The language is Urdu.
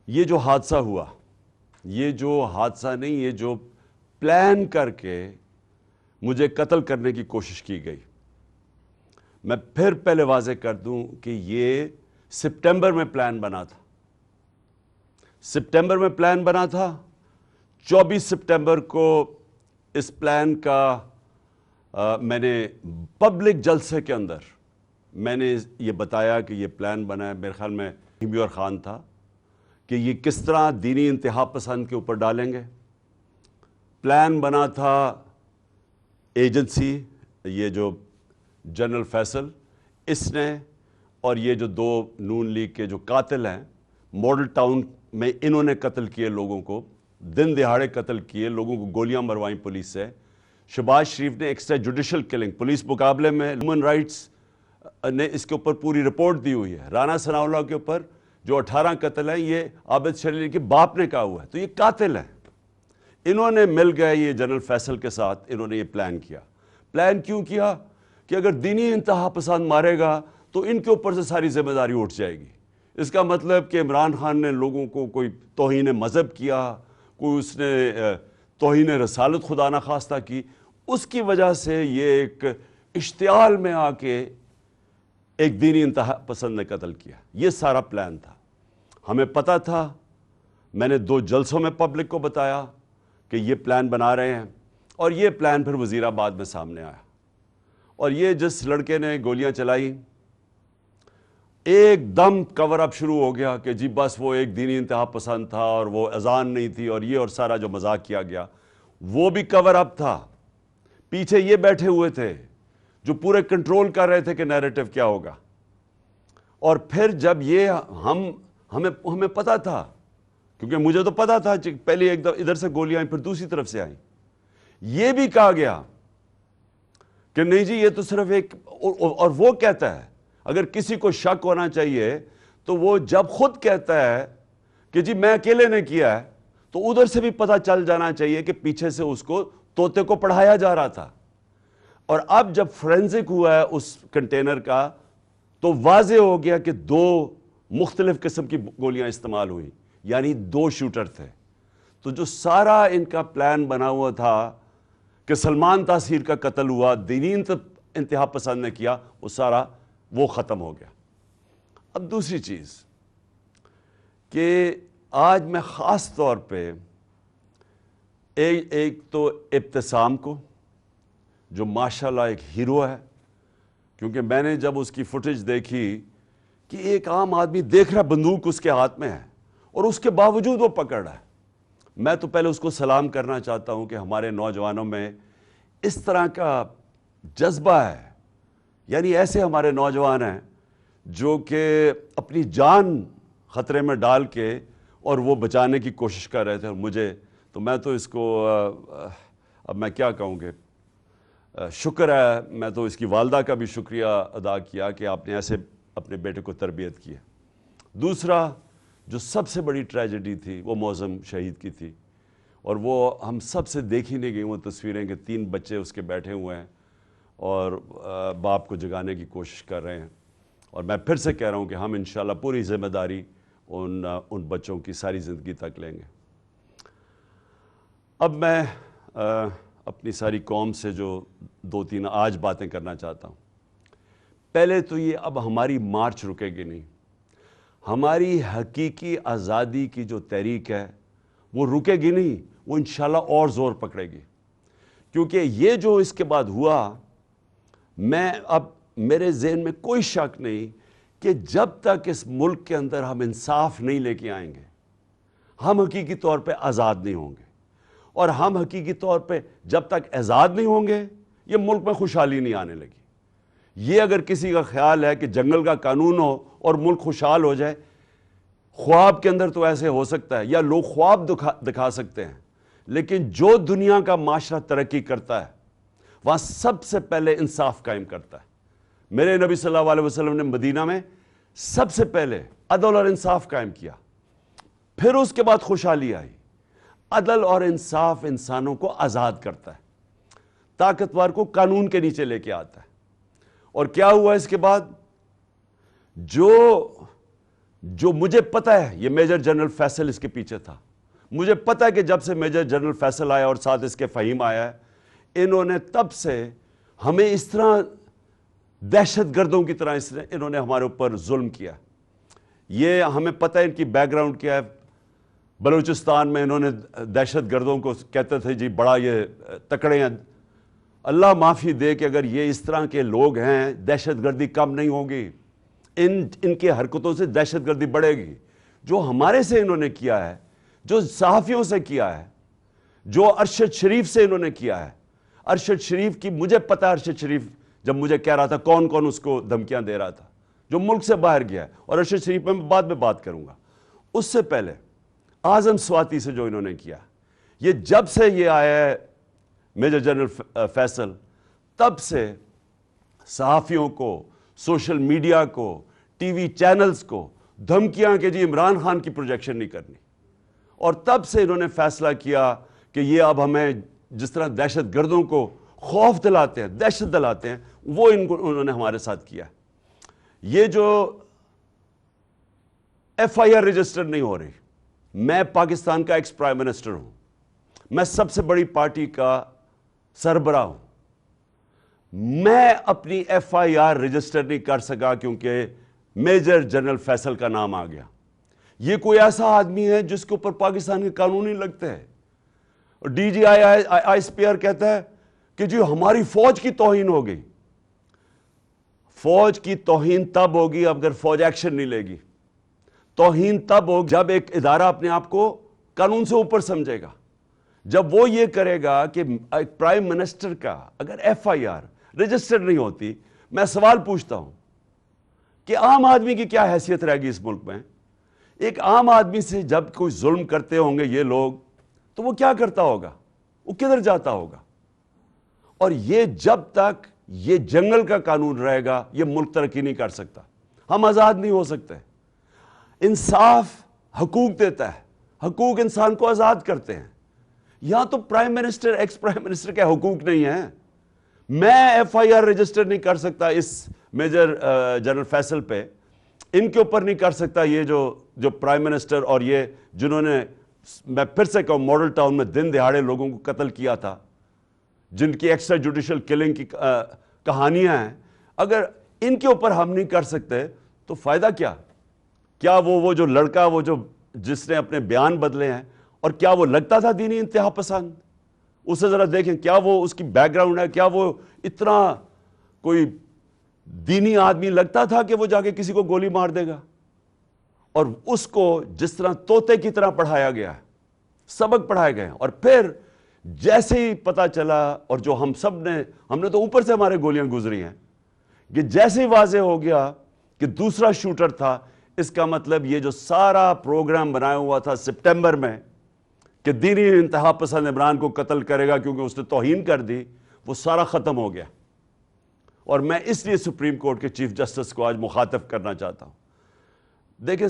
یہ جو حادثہ ہوا، یہ جو حادثہ نہیں، یہ جو پلان کر کے مجھے قتل کرنے کی کوشش کی گئی، میں پھر پہلے واضح کر دوں کہ یہ سپٹمبر میں پلان بنا تھا، سپٹمبر میں پلان بنا تھا۔ 24 سپٹمبر کو اس پلان کا میں نے پبلک جلسے کے اندر میں نے یہ بتایا کہ یہ پلان بنا ہے، میرے خیال میں ہیمی اور خان تھا، کہ یہ کس طرح دینی انتہا پسند کے اوپر ڈالیں گے۔ پلان بنا تھا ایجنسی، یہ جو جنرل فیصل اس نے، اور یہ جو دو نون لیگ کے جو قاتل ہیں ماڈل ٹاؤن میں، انہوں نے قتل کیے لوگوں کو، دن دہاڑے قتل کیے لوگوں کو، گولیاں مروائیں پولیس سے۔ شہباز شریف نے ایکسٹرا جوڈیشل کلنگ، پولیس مقابلے میں ہیومن رائٹس نے اس کے اوپر پوری رپورٹ دی ہوئی ہے۔ رانا ثناء اللہ کے اوپر جو 18 قتل ہیں، یہ عابد شریف کے باپ نے کہا ہوا ہے، تو یہ قاتل ہیں۔ انہوں نے مل گئے یہ جنرل فیصل کے ساتھ، انہوں نے یہ پلان کیا۔ پلان کیوں کیا؟ کہ اگر دینی انتہا پسند مارے گا تو ان کے اوپر سے ساری ذمہ داری اٹھ جائے گی۔ اس کا مطلب کہ عمران خان نے لوگوں کو کوئی توہین مذہب کیا، کوئی اس نے توہین رسالت خدا نخواستہ کی، اس کی وجہ سے یہ ایک اشتعال میں آ کے ایک دینی انتہا پسند نے قتل کیا۔ یہ سارا پلان تھا، ہمیں پتہ تھا۔ میں نے 2 جلسوں میں پبلک کو بتایا کہ یہ پلان بنا رہے ہیں، اور یہ پلان پھر وزیر آباد میں سامنے آیا، اور یہ جس لڑکے نے گولیاں چلائی، ایک دم کور اپ شروع ہو گیا کہ جی بس وہ ایک دینی انتہا پسند تھا، اور وہ اذان نہیں تھی، اور یہ اور سارا جو مذاق کیا گیا وہ بھی کور اپ تھا۔ پیچھے یہ بیٹھے ہوئے تھے جو پورے کنٹرول کر رہے تھے کہ نیریٹو کیا ہوگا۔ اور پھر جب یہ ہمیں پتا تھا، کیونکہ مجھے تو پتا تھا، پہلے ایک ادھر سے گولیاں آئیں، پھر دوسری طرف سے آئیں، یہ بھی کہا گیا کہ نہیں جی یہ تو صرف ایک، اور وہ کہتا ہے اگر کسی کو شک ہونا چاہیے تو وہ جب خود کہتا ہے کہ جی میں اکیلے نے کیا ہے، تو ادھر سے بھی پتہ چل جانا چاہیے کہ پیچھے سے اس کو طوطے کو پڑھایا جا رہا تھا۔ اور اب جب فورینزک ہوا ہے اس کنٹینر کا، تو واضح ہو گیا کہ 2 مختلف قسم کی گولیاں استعمال ہوئی، یعنی 2 شوٹر تھے۔ تو جو سارا ان کا پلان بنا ہوا تھا کہ سلمان تاثیر کا قتل ہوا، دینی انتہا پسند نے کیا، وہ سارا وہ ختم ہو گیا۔ اب دوسری چیز کہ آج میں خاص طور پہ ایک تو ابتسام کو، جو ماشاءاللہ ایک ہیرو ہے، کیونکہ میں نے جب اس کی فوٹیج دیکھی کہ ایک عام آدمی دیکھ رہا بندوق اس کے ہاتھ میں ہے اور اس کے باوجود وہ پکڑ رہا ہے، میں تو پہلے اس کو سلام کرنا چاہتا ہوں کہ ہمارے نوجوانوں میں اس طرح کا جذبہ ہے، یعنی ایسے ہمارے نوجوان ہیں جو کہ اپنی جان خطرے میں ڈال کے اور وہ بچانے کی کوشش کر رہے تھے۔ اور مجھے تو میں تو اس کو اب میں کیا کہوں گے، شکر ہے، میں تو اس کی والدہ کا بھی شکریہ ادا کیا کہ آپ نے ایسے اپنے بیٹے کو تربیت کی ہے۔ دوسرا جو سب سے بڑی ٹریجڈی تھی وہ معظم شہید کی تھی، اور وہ ہم سب سے دیکھی نہیں گئی وہ تصویریں کہ 3 بچے اس کے بیٹھے ہوئے ہیں اور باپ کو جگانے کی کوشش کر رہے ہیں۔ اور میں پھر سے کہہ رہا ہوں کہ ہم انشاءاللہ پوری ذمہ داری ان بچوں کی ساری زندگی تک لیں گے۔ اب میں اپنی ساری قوم سے جو 2-3 آج باتیں کرنا چاہتا ہوں۔ پہلے تو یہ، اب ہماری مارچ رکے گی نہیں، ہماری حقیقی آزادی کی جو تحریک ہے وہ رکے گی نہیں، وہ انشاءاللہ اور زور پکڑے گی، کیونکہ یہ جو اس کے بعد ہوا، اب میرے ذہن میں کوئی شک نہیں کہ جب تک اس ملک کے اندر ہم انصاف نہیں لے کے آئیں گے، ہم حقیقی طور پہ آزاد نہیں ہوں گے۔ اور ہم حقیقی طور پہ جب تک آزاد نہیں ہوں گے، یہ ملک میں خوشحالی نہیں آنے لگی۔ یہ اگر کسی کا خیال ہے کہ جنگل کا قانون ہو اور ملک خوشحال ہو جائے، خواب کے اندر تو ایسے ہو سکتا ہے، یا لوگ خواب دکھا سکتے ہیں، لیکن جو دنیا کا معاشرہ ترقی کرتا ہے وہاں سب سے پہلے انصاف قائم کرتا ہے۔ میرے نبی صلی اللہ علیہ وسلم نے مدینہ میں سب سے پہلے عدل اور انصاف قائم کیا، پھر اس کے بعد خوشحالی آئی۔ عدل اور انصاف انسانوں کو آزاد کرتا ہے، طاقتور کو قانون کے نیچے لے کے آتا ہے۔ اور کیا ہوا اس کے بعد؟ جو جو مجھے پتہ ہے یہ میجر جنرل فیصل اس کے پیچھے تھا. مجھے پتہ ہے کہ جب سے میجر جنرل فیصل آیا اور ساتھ اس کے فہیم آیا ہے، انہوں نے تب سے ہمیں اس طرح دہشت گردوں کی طرح انہوں نے ہمارے اوپر ظلم کیا. یہ ہمیں پتہ ہے ان کی بیک گراؤنڈ کیا ہے. بلوچستان میں انہوں نے دہشت گردوں کو کہتے تھے جی بڑا یہ تکڑے ہیں. اللہ معافی دے کہ اگر یہ اس طرح کے لوگ ہیں دہشت گردی کم نہیں ہوگی. ان کے حرکتوں سے دہشت گردی بڑھے گی. جو ہمارے سے انہوں نے کیا ہے، جو صحافیوں سے کیا ہے، جو ارشد شریف سے انہوں نے کیا ہے. ارشد شریف کی مجھے پتہ ہے، ارشد شریف جب مجھے کہہ رہا تھا کون کون اس کو دھمکیاں دے رہا تھا جو ملک سے باہر گیا ہے، اور ارشد شریف میں بعد میں بات کروں گا. اس سے پہلے اعظم سواتی سے جو انہوں نے کیا، یہ جب سے یہ آیا ہے میجر جنرل فیصل، تب سے صحافیوں کو، سوشل میڈیا کو، ٹی وی چینلز کو دھمکیاں کہ جی عمران خان کی پروجیکشن نہیں کرنی. اور تب سے انہوں نے فیصلہ کیا کہ یہ اب ہمیں جس طرح دہشت گردوں کو خوف دلاتے ہیں، دہشت دلاتے ہیں، وہ انہوں نے ہمارے ساتھ کیا. یہ جو ایف آئی آر رجسٹر نہیں ہو رہی، میں پاکستان کا ایکس پرائم منسٹر ہوں، میں سب سے بڑی پارٹی کا سربراہ ہوں. میں اپنی ایف آئی آر رجسٹر نہیں کر سکا کیونکہ میجر جنرل فیصل کا نام آ گیا. یہ کوئی ایسا آدمی ہے جس کے اوپر پاکستان کے قانون ہی لگتے ہیں. اور D G I S P R کہتا ہے کہ جی ہماری فوج کی توہین ہو گئی. فوج کی توہین تب ہوگی اگر فوج ایکشن نہیں لے گی. توہین تب ہوگی جب ایک ادارہ اپنے آپ کو قانون سے اوپر سمجھے گا. جب وہ یہ کرے گا کہ ایک پرائم منسٹر کا اگر ایف آئی آر رجسٹر نہیں ہوتی، میں سوال پوچھتا ہوں کہ عام آدمی کی کیا حیثیت رہے گی اس ملک میں؟ ایک عام آدمی سے جب کوئی ظلم کرتے ہوں گے یہ لوگ، تو وہ کیا کرتا ہوگا؟ وہ کدھر جاتا ہوگا؟ اور یہ جب تک یہ جنگل کا قانون رہے گا یہ ملک ترقی نہیں کر سکتا. ہم آزاد نہیں ہو سکتے. انصاف حقوق دیتا ہے، حقوق انسان کو آزاد کرتے ہیں. یہاں تو prime minister, ex prime minister کے حقوق نہیں ہیں. میں ایف آئی آر رجسٹر نہیں کر سکتا اس میجر جنرل فیصل پہ، ان کے اوپر نہیں کر سکتا. یہ جو پرائم منسٹر اور یہ جنہوں نے، میں پھر سے کہوں، ماڈل ٹاؤن میں دن دہاڑے لوگوں کو قتل کیا تھا، جن کی ایکسٹرا جوڈیشل کلنگ کی کہانیاں ہیں، اگر ان کے اوپر ہم نہیں کر سکتے تو فائدہ کیا؟ کیا وہ جو لڑکا، وہ جس نے اپنے بیان بدلے ہیں، اور کیا وہ لگتا تھا دینی انتہا پسند؟ اسے ذرا دیکھیں، کیا وہ اس کی بیک گراؤنڈ ہے؟ کیا وہ اتنا کوئی دینی آدمی لگتا تھا کہ وہ جا کے کسی کو گولی مار دے گا؟ اور اس کو جس طرح طوطے کی طرح پڑھایا گیا ہے، سبق پڑھائے گئے، اور پھر جیسے ہی پتا چلا، اور جو ہم نے تو اوپر سے ہمارے گولیاں گزری ہیں، کہ جیسے ہی واضح ہو گیا کہ دوسرا شوٹر تھا، اس کا مطلب یہ جو سارا پروگرام بنایا ہوا تھا سپٹمبر میں کہ دینی انتہا پسند عمران کو قتل کرے گا کیونکہ اس نے توہین کر دی، وہ سارا ختم ہو گیا. اور میں اس لیے سپریم کورٹ کے چیف جسٹس کو آج مخاطب کرنا چاہتا ہوں. دیکھیں